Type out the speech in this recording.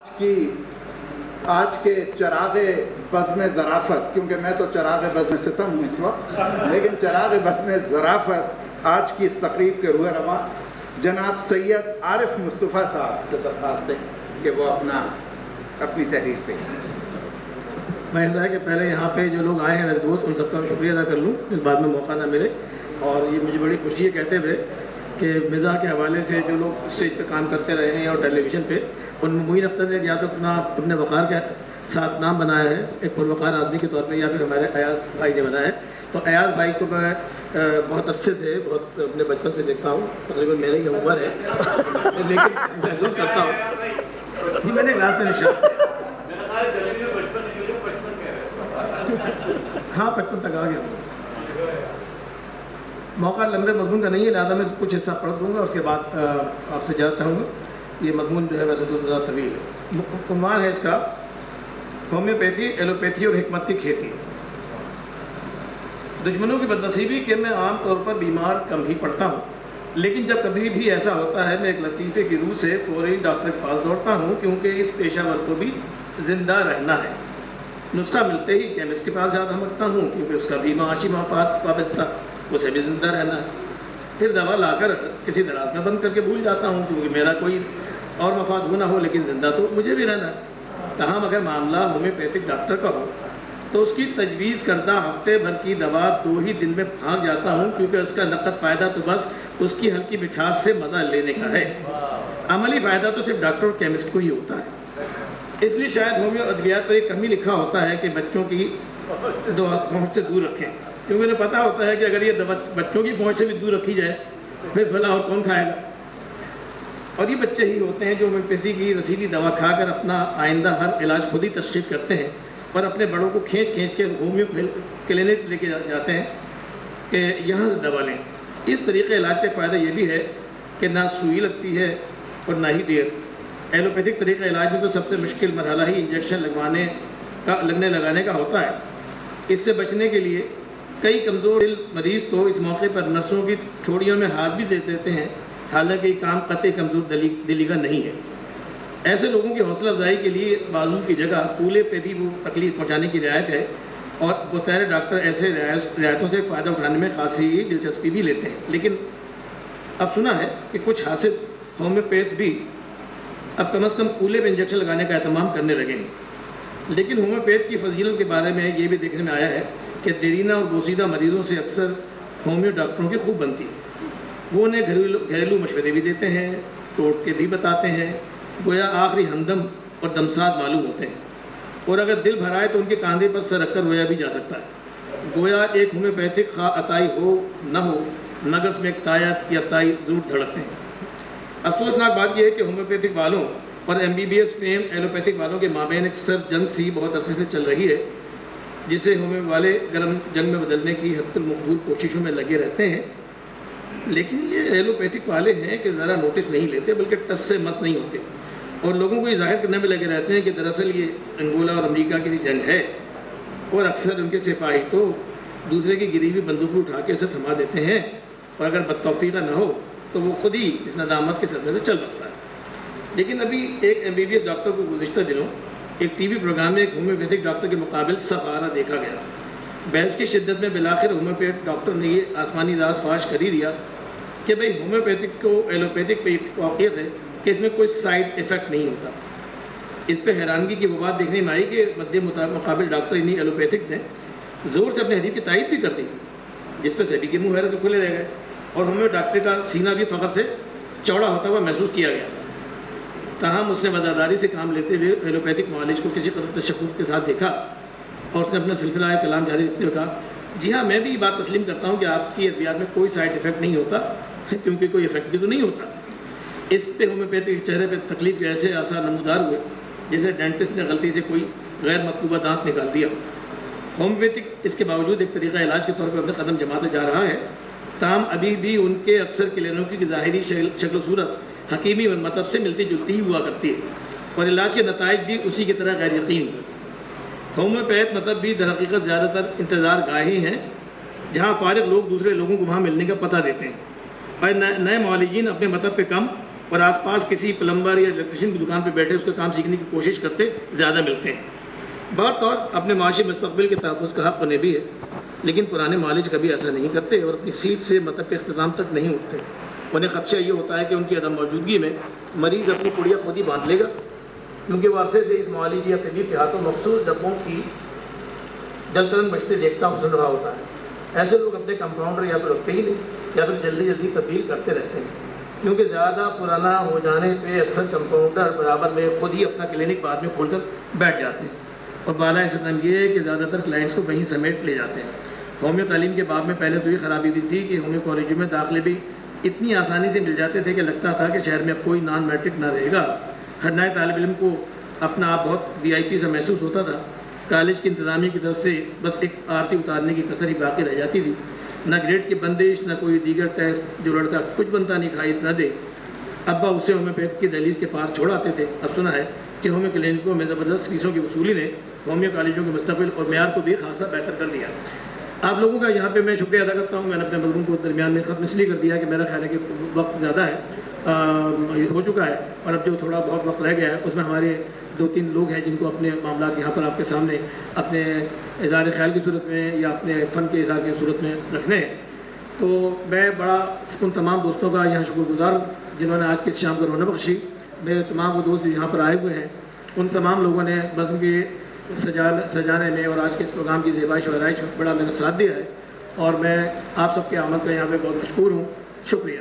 آج کے چراغ بزم ظرافت، کیونکہ میں تو چراغ بزم ستم ہوں اس وقت، لیکن چراغ بزم ظرافت آج کی اس تقریب کے روح رواں جناب سید عارف مصطفیٰ صاحب سے درخواست ہے کہ وہ اپنی تحریر پہ میں ایسا ہے کہ پہلے یہاں پہ جو لوگ آئے ہیں میرے دوست، ان سب کا میں شکریہ ادا کر لوں، اس بعد میں موقع نہ ملے. اور یہ مجھے بڑی خوشی ہے کہتے ہوئے کہ مزاح کے حوالے سے جو لوگ اسٹیج پہ کام کرتے رہے ہیں اور ٹیلی ویژن پہ، ان میں معین اختر نے یا تو اپنے وقار کے ساتھ نام بنایا ہے ایک پروقار آدمی کے طور پہ، یا پھر ہمارے ایاز بھائی نے بنایا ہے. تو ایاز بھائی کو میں بہت عرصے سے، بہت اپنے بچپن سے دیکھتا ہوں، تقریباً میرے ہی عمر ہے لیکن محسوس کرتا ہوں جی میں نے کلاس میں نشان ہاں 55 تک آ گیا. موقع لمبے مضمون کا نہیں ہے، لہٰذا میں کچھ حصہ پڑھ دوں گا، اس کے بعد آپ سے جاننا چاہوں گا. یہ مضمون جو ہے ویسے تو زیادہ طویل ہے. عنوان ہے اس کا ہومیوپیتھی، ایلوپیتھی اور حکمت کی کھیتی. دشمنوں کی بدنصیبی کہ میں عام طور پر بیمار کم ہی پڑتا ہوں، لیکن جب کبھی بھی ایسا ہوتا ہے میں ایک لطیفے کی روح سے فوری ڈاکٹر کے پاس دوڑتا ہوں، کیونکہ اس پیشہ ور کو بھی زندہ رہنا ہے. نسخہ ملتے ہی کیمسٹ کے پاس جا دھمکتا ہوں، کیونکہ اس کا بھی معاشی مفاد وابستہ، اسے بھی زندہ رہنا ہے. پھر دوا لا کر کسی دراز میں بند کر کے بھول جاتا ہوں، کیونکہ میرا کوئی اور مفاد ہونا ہو لیکن زندہ تو مجھے بھی رہنا ہے. تاہم اگر معاملہ ہومیوپیتھک ڈاکٹر کا ہو تو اس کی تجویز کردہ ہفتے بھر کی دوا 2 ہی دن میں پھانک جاتا ہوں، کیونکہ اس کا نقد فائدہ تو بس اس کی ہلکی مٹھاس سے مزہ لینے کا ہے. عملی فائدہ تو صرف ڈاکٹر اور کیمسٹ کو ہی ہوتا ہے. اس لیے شاید ہومیو ادویات پر ایک کمی لکھا ہوتا ہے کہ بچوں کی پہنچ سے دور رکھیں، کیونکہ انہیں پتہ ہوتا ہے کہ اگر یہ دوا بچوں کی پہنچ سے بھی دور رکھی جائے پھر بھلا اور کون کھائے گا. اور یہ بچے ہی ہوتے ہیں جو ہومیوپیتھی کی رسیلی دوا کھا کر اپنا آئندہ ہر علاج خود ہی تشخیص کرتے ہیں اور اپنے بڑوں کو کھینچ کے ہومیو کلینک لے کے جاتے ہیں کہ یہاں سے دوا لیں. اس طریقے علاج کا فائدہ یہ بھی ہے کہ نہ سوئی لگتی ہے اور نہ ہی دیر. ایلوپیتھک طریقہ علاج میں تو سب سے مشکل مرحلہ ہی انجیکشن لگانے کا ہوتا ہے. اس سے بچنے کے لیے کئی کمزور دل مریض تو اس موقع پر نرسوں کی ٹھوڑیوں میں ہاتھ بھی دے دیتے ہیں، حالانکہ یہ کام قطعی کمزور دلی کا نہیں ہے. ایسے لوگوں کی حوصلہ افزائی کے لیے بازو کی جگہ کولے پہ بھی وہ تکلیف پہنچانے کی رعایت ہے، اور بہت ڈاکٹر ایسے رعایتوں سے فائدہ اٹھانے میں خاصی دلچسپی بھی لیتے ہیں. لیکن اب سنا ہے کہ کچھ حاصل ہومیوپیتھ بھی اب کم از کم کولے پہ انجیکشن لگانے کا اہتمام کرنے لگے ہیں. لیکن ہومیوپیتھ کی فضیلت کے بارے میں یہ بھی دیکھنے میں آیا ہے کہ دیرینہ اور بوسیدہ مریضوں سے اکثر ہومیو ڈاکٹروں کی خوب بنتی ہے. وہ انہیں گھریلو مشورے بھی دیتے ہیں، ٹوٹکے بھی بتاتے ہیں، گویا آخری ہمدم اور دمسات معلوم ہوتے ہیں. اور اگر دل بھرائے تو ان کے کاندھے پر سر رکھ کر رویا بھی جا سکتا ہے. گویا ایک ہومیوپیتھک خواہ عطائی ہو نہ ہو مگر اس میں ایک تایات کی عطائی ضرور دھڑکتے ہیں. افسوسناک بات یہ ہے کہ ہومیوپیتھک والوں اور MBBS فیم ایلوپیتھک والوں کے مابین ایک سر جنگ سی بہت عرصے سے چل رہی ہے، جسے ہومیو والے گرم جنگ میں بدلنے کی حتی المقدور کوششوں میں لگے رہتے ہیں. لیکن یہ ایلوپیتھک والے ہیں کہ ذرا نوٹس نہیں لیتے، بلکہ ٹس سے مس نہیں ہوتے، اور لوگوں کو یہ ظاہر کرنے میں لگے رہتے ہیں کہ دراصل یہ انگولا اور امریکہ کی جنگ ہے، اور اکثر ان کے سپاہی تو دوسرے کی گری ہوئی بندوق کو اٹھا کے اسے تھما دیتے ہیں، اور اگر بدتوفیقہ نہ ہو تو وہ خود ہی اس ندامت کے صدمے سے چل بستا ہے. لیکن ابھی ایک MBBS ڈاکٹر کو گزشتہ دنوں ایک TV پروگرام میں ایک ہومیوپیتھک ڈاکٹر کے مقابل صف آرا دیکھا گیا. بحث کی شدت میں بالآخر ہومیوپیتھ ڈاکٹر نے یہ آسمانی راز فاش کر ہی دیا کہ بھئی ہومیوپیتھک کو ایلوپیتھک پہ واقعیت ہے کہ اس میں کوئی سائیڈ ایفیکٹ نہیں ہوتا. اس پہ حیرانگی کی وہ بات دیکھنے میں آئی کہ مد مقابل ڈاکٹر انہیں ایلوپیتھک نے زور سے اپنے حریف کی تائید بھی کر دی، جس پہ سبھی کے منہ حیرت سے کھلے رہ گئے، اور ہومیو ڈاکٹر کا سینہ بھی فخر سے چوڑا ہوتا ہوا محسوس کیا گیا. تاہم اس نے وفاداری سے کام لیتے ہوئے ایلوپیتھک معالج کو کسی قدر تشخص کے ساتھ دیکھا، اور اس نے اپنا سلسلہ کلام جاری رکھتے ہوئے کہا، جی ہاں میں بھی یہ بات تسلیم کرتا ہوں کہ آپ کی ادویات میں کوئی سائڈ ایفیکٹ نہیں ہوتا، کیونکہ کوئی ایفیکٹ بھی تو نہیں ہوتا. اس پہ ہومیوپیتھک چہرے پہ تکلیف کے ایسے آثار نمودار ہوئے جیسے ڈینٹسٹ نے غلطی سے کوئی غیر مطلوبہ دانت نکال دیا. ہومیوپیتھک اس کے باوجود ایک طریقہ علاج کے طور پر اپنے قدم جماتا جا رہا ہے، تاہم ابھی بھی ان کے اکثر کلینکوں کی ظاہری شکل و صورت حکیمی مطلب سے ملتی جلتی ہی ہوا کرتی ہے، اور علاج کے نتائج بھی اسی کی طرح غیر یقین. ہومیوپیتھ مطلب بھی در حقیقت زیادہ تر انتظار گاہیں ہیں، جہاں فارغ لوگ دوسرے لوگوں کو وہاں ملنے کا پتہ دیتے ہیں، اور نئے معالجین اپنے مطلب پہ کم اور آس پاس کسی پلمبر یا الیکٹریشین کی دکان پہ بیٹھے اس کا کام سیکھنے کی کوشش کرتے زیادہ ملتے ہیں۔ بہت طور اپنے معاشی مستقبل کے تحفظ کا حق انہیں بھی ہے، لیکن پرانے معالج کبھی ایسا نہیں کرتے اور اپنی سیٹ سے مطلب کے اختتام تک نہیں اٹھتے۔ انہیں خدشہ یہ ہوتا ہے کہ ان کی عدم موجودگی میں مریض اپنی پڑیا خود ہی باندھ لے گا، کیونکہ وہ عرصے سے اس معالج یا طبیب کے ہاتھوں مخصوص ڈبوں کی جلترن بچتے دیکھتا اور سن رہا ہوتا ہے۔ ایسے لوگ اپنے کمپاؤنڈر یا تو رکھتے ہی نہیں یا پھر جلدی جلدی تبدیل کرتے رہتے ہیں، کیونکہ زیادہ پرانا ہو جانے پہ اکثر کمپاؤنڈر برابر میں خود ہی اپنا کلینک بعد میں کھول کر بیٹھ جاتے ہیں، اور بالا ستم یہ ہے کہ زیادہ تر کلائنٹس کو وہیں سمیٹ لے جاتے ہیں۔ ہومیو تعلیم کے باب میں پہلے تو یہ خرابی بھی تھی کہ ہومیو کالجوں میں داخلے بھی اتنی آسانی سے مل جاتے تھے کہ لگتا تھا کہ شہر میں اب کوئی نان میٹرک نہ رہے گا۔ ہر نئے طالب علم کو اپنا آپ بہت وی آئی پی سا محسوس ہوتا تھا۔ کالج کی انتظامیہ کی طرف سے بس ایک آرتی اتارنے کی کسر ہی باقی رہ جاتی تھی، نہ گریڈ کی بندش نہ کوئی دیگر ٹیسٹ، جو لڑکا کچھ بنتا نہیں کھائی نہ دے، ابا اسے ہومیوپیتھ کی دہلیز کے پار چھوڑ آتے تھے۔ اب سنا ہے کہ ہومیو کلینکوں میں زبردست فیسوں کی وصولی نے ہومیو کالجوں کے مستقبل اور معیار کو بھی خاصا بہتر کر دیا۔ آپ لوگوں کا یہاں پہ میں شکریہ ادا کرتا ہوں۔ میں نے اپنے بزرگوں کو درمیان میں ختم اس لیے کر دیا کہ میرا خیال ہے کہ وقت زیادہ ہے، ہو چکا ہے، اور اب جو تھوڑا بہت وقت رہ گیا ہے اس میں ہمارے 2-3 لوگ ہیں جن کو اپنے معاملات یہاں پر آپ کے سامنے اپنے اظہار خیال کی صورت میں یا اپنے فن کے اظہار کی صورت میں رکھنے ہیں۔ تو میں بڑا ان تمام دوستوں کا یہاں شکر گزار ہوں جنہوں نے آج کی شام کو رونق بخشی۔ میرے تمام وہ دوست جو یہاں پر آئے ہوئے ہیں ان تمام لوگوں نے بزم کے سجانے میں اور آج کے اس پروگرام کی زیبائش و آرائش میں بڑا میرا ساتھ دیا ہے، اور میں آپ سب کے آمد کا یہاں پہ بہت مشکور ہوں۔ شکریہ۔